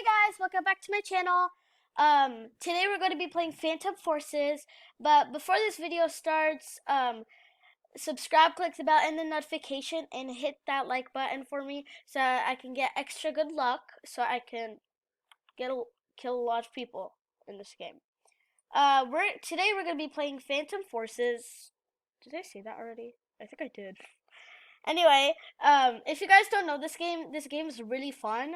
guys, welcome back to my channel. Today we're going to be playing Phantom Forces, but before this video starts, subscribe, click the bell and the notification, and hit that like button for me so I can get extra good luck, so I can kill a lot of people in this game. Today we're going to be playing Phantom Forces. Did I say that already? I think I did. Anyway, if you guys don't know this game is really fun.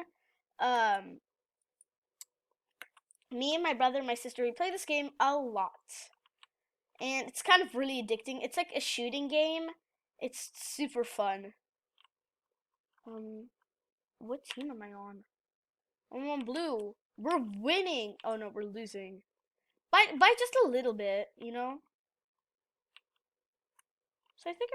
Me and my brother and my sister, we play this game a lot. And it's kind of really addicting. It's like a shooting game. It's super fun. What team am I on? I'm on blue. We're winning. Oh no, we're losing. By just a little bit, you know? So I think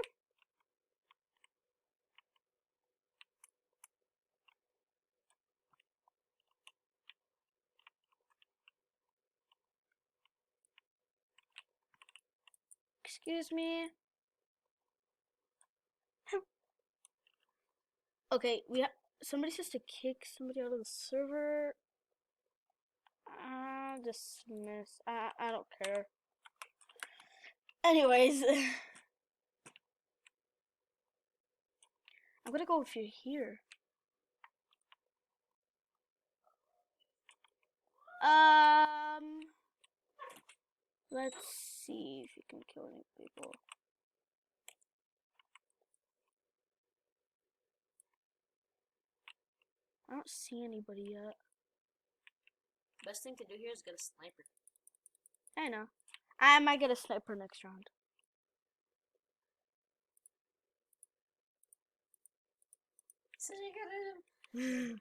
excuse me. Okay, somebody has to kick somebody out of the server. Dismiss. I don't care. Anyways, I'm gonna go if you're here. Um, let's see if you can kill any people. I don't see anybody yet. Best thing to do here is get a sniper. I know. I might get a sniper next round. So you gotta...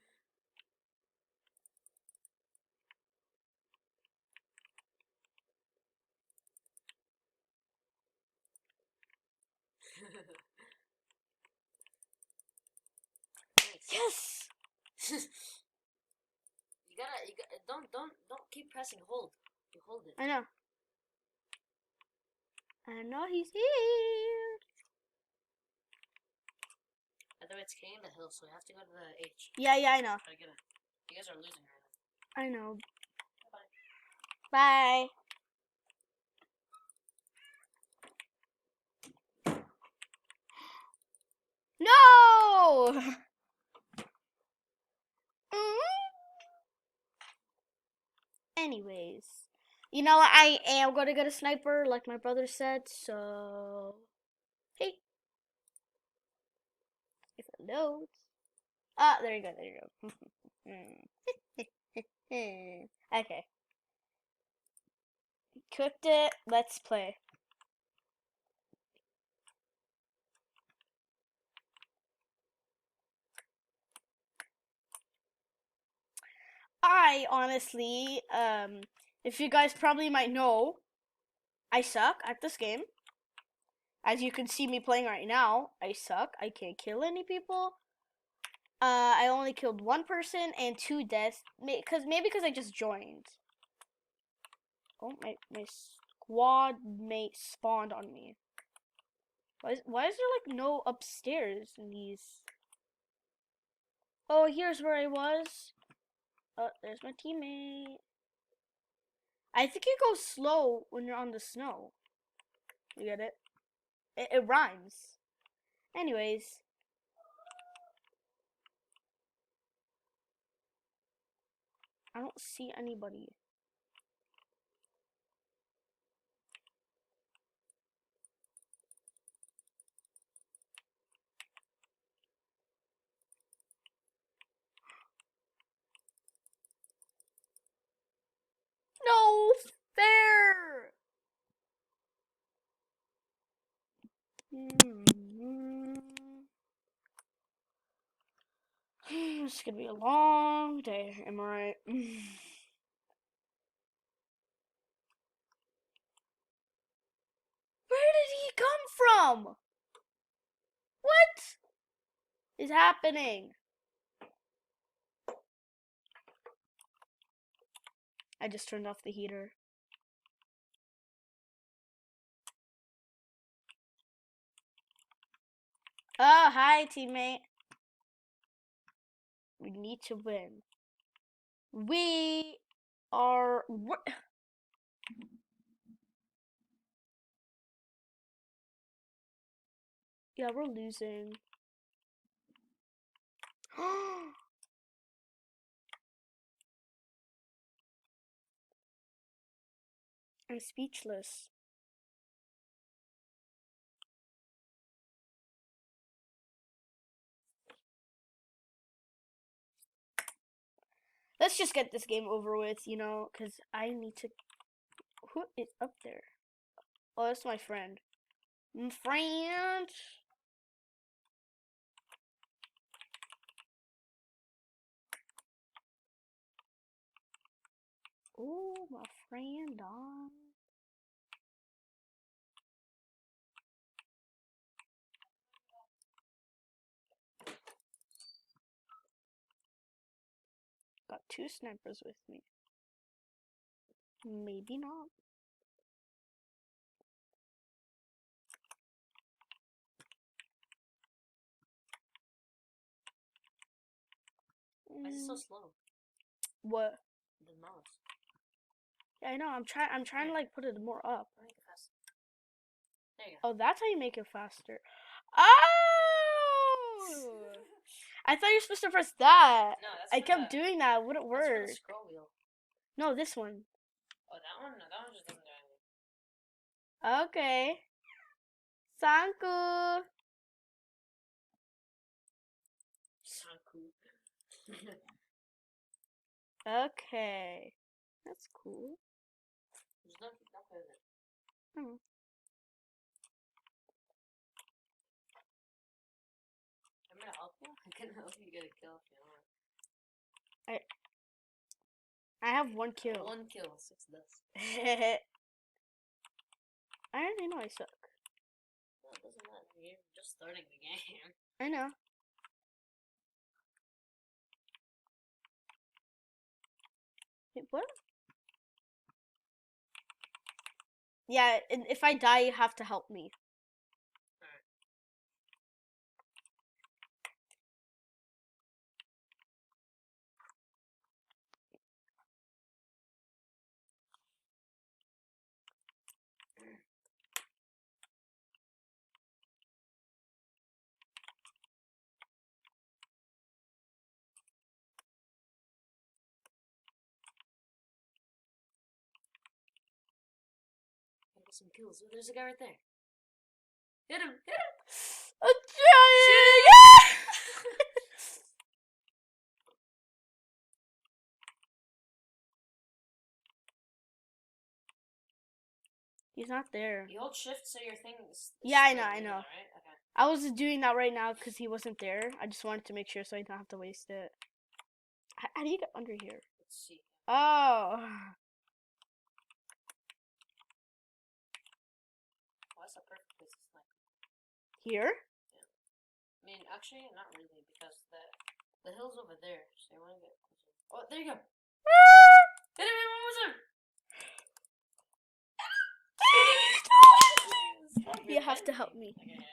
Yes! you gotta, don't keep pressing hold. You hold it. I know. I know he's here. By the way, it's K in the hill, so we have to go to the H. Yeah, I know. Try to get it. You guys are losing right now. I know. Bye. Bye. No! Anyways, you know what? I am going to get a sniper, like my brother said, so... Hey. If it loads. Ah, there you go. Okay. Equipped it. Let's play. I honestly, if you guys probably might know, I suck at this game. As you can see me playing right now, I suck. I can't kill any people. I only killed one person and 2 deaths. Maybe because I just joined. Oh, my squad mate spawned on me. Why is there like no upstairs in these? Oh, here's where I was. Oh, there's my teammate. I think it goes slow when you're on the snow. You get it? It rhymes. Anyways. I don't see anybody. No fair! It's gonna be a long day, am I right? Where did he come from? What is happening? I just turned off the heater. Oh, hi, teammate. We need to win. We are. Yeah, we're losing. I'm speechless. Let's just get this game over with, you know, because I need to. Who is up there? Oh, that's my friend. Friend. Oh, my friend. Got 2 snipers with me. Maybe not. Why is it so slow? What? The mouse. Yeah, I know. I'm trying to like put it more up. Make it fast. There you go. Oh, that's how you make it faster. Oh! I thought you were supposed to press that. No, that's I for kept the, doing that. It wouldn't that's for work. the scroll wheel. No, this one. Oh, that one? No, that one just doesn't do anything. Okay. Sanku. Sanku. Okay. That's cool. Just don't play with it. Oh. I'm gonna help you. I can help you get a kill if you want. I have 1 kill. 1 kill, 6 deaths. I already know I suck. No, it doesn't matter. You're just starting the game. I know. Wait, what? Yeah, and if I die, you have to help me. Get some kills. Oh, there's a guy right there. Hit him! Hit him! A giant! He's not there. You hold shift so your thing is Yeah, I still know, I doing know. that, right? Okay. I was doing that right now because he wasn't there. I just wanted to make sure so I don't have to waste it. How do you get under here? Let's see. Oh. Oh, that's a perfect place to snipe. Here? I mean, actually, not really, because the hill's over there, so you want to get closer. Oh, there you go! Hit him! One more time! You have to help me. Okay,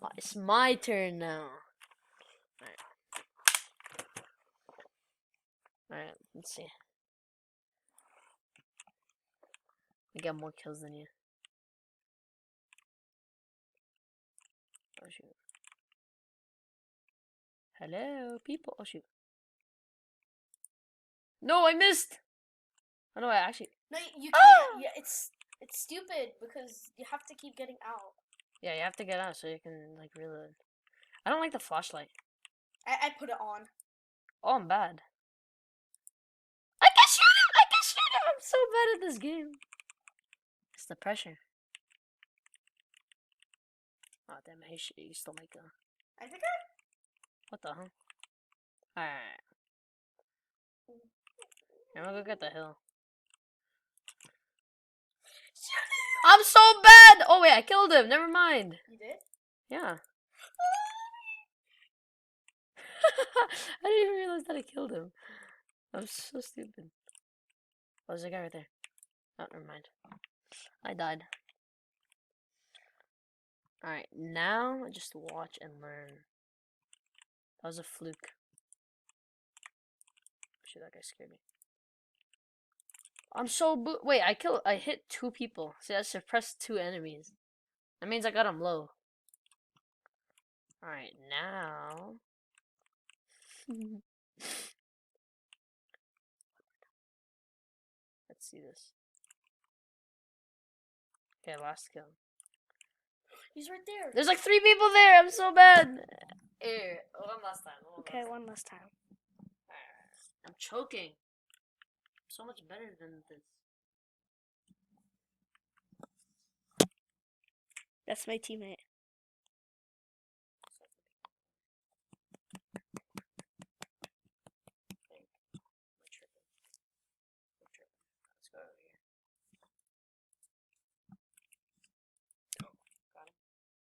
oh, it's my turn now. Alright, let's see. I got more kills than you. Oh shoot. Hello, people. Oh shoot. No, I missed! Oh no, I actually. No, you can't. Yeah, it's stupid because you have to keep getting out. Yeah, you have to get out so you can, like, reload. I don't like the flashlight. I put it on. Oh, I'm bad. I can shoot him! I can shoot him! I'm so bad at this game. It's the pressure. Oh, damn it. He stole my gun. I think What the hell? Alright. I'm gonna go get the hill. I'm so bad! Oh, wait, I killed him. Never mind. you did. Yeah. I didn't even realize that I killed him. I'm so stupid. Oh, there's a guy right there. Oh, never mind. I died. Alright, now just watch and learn. That was a fluke. shoot, that guy scared me. I'm so wait, I hit 2 people. See, I suppressed 2 enemies. That means I got him low. Alright, now... Let's see this. Okay, last kill. He's right there. There's like 3 people there. I'm so bad. Here, one last time. Okay, one last time. I'm choking. I'm so much better than this. That's my teammate. Let's go over here.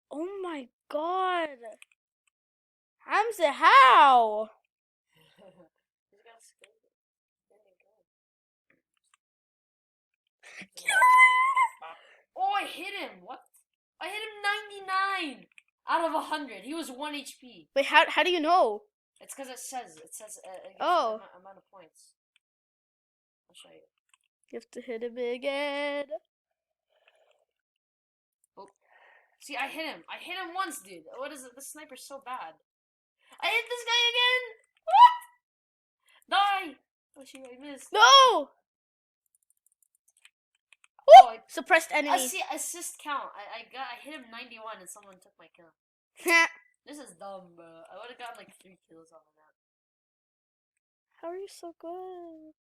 Oh my god. Hamza, how? He's got skill. Oh, I hit him. What? I hit him 99 out of 100. He was 1 HP. Wait, how do you know? It's because it says it gives Oh. the amount of points. I'll show you. You have to hit a big head. Oh. See, I hit him. I hit him once, dude. What is it? This sniper's so bad. I hit this guy again. What? Die. Oh shoot, I missed. No! Oh, Suppressed enemy. see, assist count. I hit him 91 and someone took my kill. This is dumb, bro. I would have gotten like 3 kills off of that. How are you so good?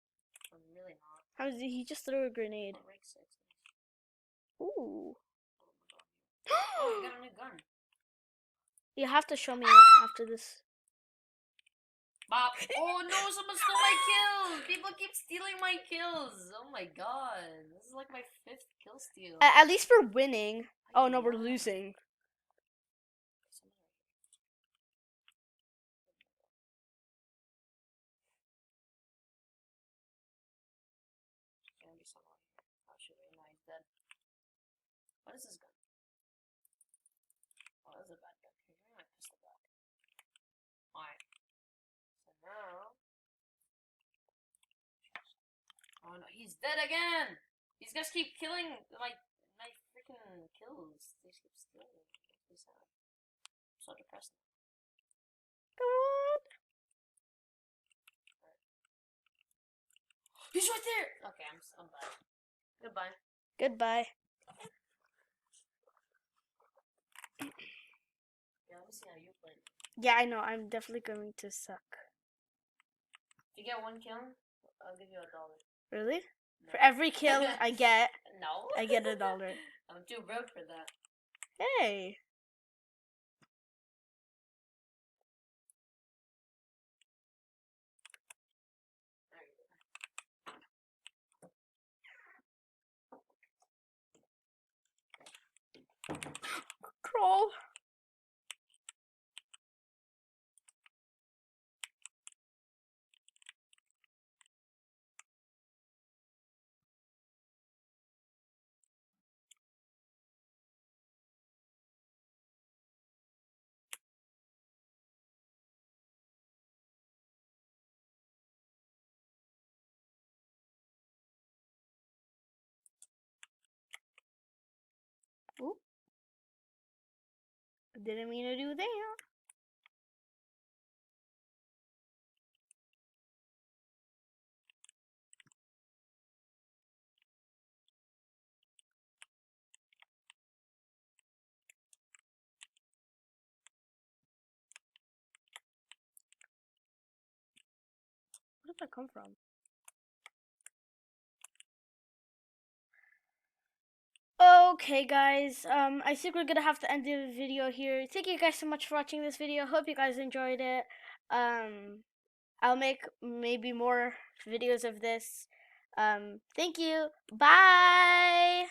I'm really not. How did he just throw a grenade? I'm rank 6. Ooh. Oh, I got a new gun. You have to show me after this. Bop. Oh no, someone stole my kills! People keep stealing my kills! Oh my god. This is like my 5th kill steal. At least we're winning. Oh no, we're losing. Oh shit, no, he's dead. What is this gun? Oh, that's a bad gun. Here, give me my pistol back. Alright. So now... Oh no, he's dead again! These guys keep killing my freaking kills. They just keep stealing them. I'm so depressed. Come on. He's right there! Okay, I'm bad. Goodbye. Goodbye. Yeah, let me see how you play. Yeah, I know. I'm definitely going to suck. If you get 1 kill, I'll give you $1. Really? No. For every kill I get, No. I get $1. I'm too broke for that. Hey. Crawl. Ooh. Didn't mean to do that. Where did that come from? Okay guys, I think we're gonna have to end the video here. Thank you guys so much for watching this video. Hope you guys enjoyed it. I'll make maybe more videos of this. Thank you. Bye!